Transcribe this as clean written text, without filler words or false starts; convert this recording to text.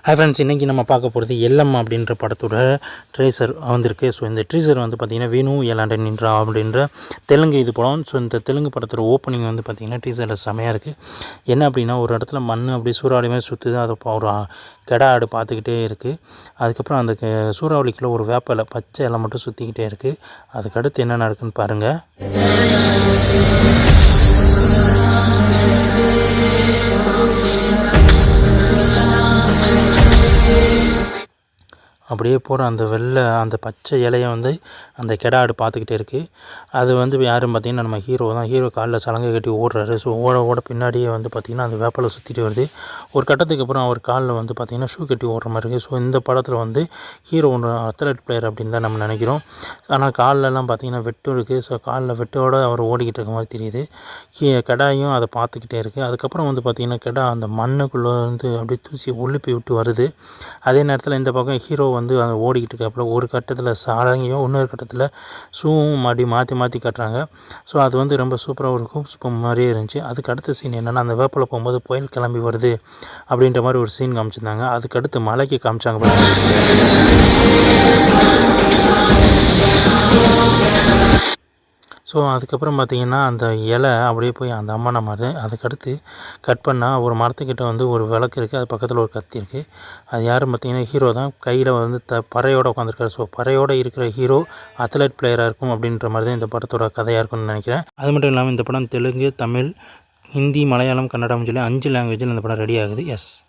Hi friends, இன்றைக்கி நம்ம பார்க்க போகிறது எல்எம் அப்படின்ற படத்தோட ட்ரீசர் வந்திருக்கு. ஸோ இந்த ட்ரீசர் வந்து பார்த்திங்கன்னா வேணு எலாண்டன் நின்றா அப்படின்ற தெலுங்கு இது படம். ஸோ இந்த தெலுங்கு படத்தோட ஓப்பனிங் வந்து பார்த்திங்கன்னா டீசரில் செமையாக இருக்குது. என்ன அப்படின்னா, ஒரு இடத்துல மண் அப்படியே சூறாவளி மாதிரி சுற்றுது. அதை ஒரு கெடா ஆடு பார்த்துக்கிட்டே இருக்குது. அதுக்கப்புறம் அந்த சூறாவளிக்குள்ளே ஒரு வேப்பலை பச்சை இலை மட்டும் சுற்றிக்கிட்டே இருக்குது. அதுக்கடுத்து என்ன நடக்குன்னு பாருங்கள். அப்படியே போகிற அந்த அந்த பச்சை இலையை வந்து அந்த கெடா ஆடு பார்த்துக்கிட்டே இருக்குது. அது வந்து யாரும் பார்த்திங்கன்னா நம்ம ஹீரோ தான். ஹீரோ காலில் சலங்கை கட்டி ஓடுறாரு. ஸோ ஓட பின்னாடியே வந்து பார்த்திங்கன்னா அந்த வேப்பலை சுற்றிட்டு வருது. ஒரு கட்டத்துக்கு அப்புறம் அவர் காலில் வந்து பார்த்திங்கன்னா ஷூ கட்டி ஓடுற மாதிரி இருக்குது. ஸோ இந்த படத்தில் வந்து ஹீரோ ஒன்று அத்லெட் பிளேயர் அப்படின்னு தான் நம்ம நினைக்கிறோம். ஆனால் காலிலலாம் பார்த்திங்கன்னா வெட்டு இருக்குது. ஸோ காலில் வெட்டோடு அவர் ஓடிக்கிட்டு இருக்க மாதிரி தெரியுது. கெடாயும் அதை பார்த்துக்கிட்டே இருக்குது. அதுக்கப்புறம் வந்து பார்த்திங்கன்னா கெடா அந்த மண்ணுக்குள்ளே வந்து அப்படியே தூசி உழுப்பி விட்டு வருது. அதே நேரத்தில் இந்த பக்கம் ஹீரோ வந்து அங்கே ஓடிக்கிட்டு இருக்கப்பல ஒரு கட்டத்தில் சாலங்கையும் இன்னொரு கட்டத்தில் ஷூவும் மாற்றி காட்டுறாங்க. ஸோ அது வந்து ரொம்ப சூப்பராக ஒரு ஹூப்ஸ் மாதிரியே இருந்துச்சு. அதுக்கு அடுத்த சீன் என்னென்னா, அந்த வேப்பில் போகும்போது புயல் கிளம்பி வருது அப்படின்ற மாதிரி ஒரு சீன் காமிச்சிருந்தாங்க. அதுக்கடுத்து மலைக்கு காமிச்சாங்க. ஸோ அதுக்கப்புறம் பார்த்திங்கன்னா அந்த இலை அப்படியே போய் அந்த அம்மனை மாதிரி அதுக்கடுத்து கட் பண்ணால் ஒரு மரத்துக்கிட்ட வந்து ஒரு விளக்கு இருக்குது. அது பக்கத்தில் ஒரு கத்தி இருக்குது. அது யாரும் பார்த்திங்கன்னா ஹீரோ தான். கையில் வந்து பறையோடு உட்காந்துருக்காரு. ஸோ பறையோடு இருக்கிற ஹீரோ அத்லெட் பிளேயராக இருக்கும் அப்படின்ற மாதிரி தான் இந்த படத்தோட கதையாக இருக்கும்னு நினைக்கிறேன். அது மட்டும் இல்லாமல் இந்த படம் தெலுங்கு, தமிழ், ஹிந்தி, மலையாளம், கன்னடம் சொல்லி 5 லாங்குவேஜில் இந்த படம் ரெடி ஆகுது. எஸ்.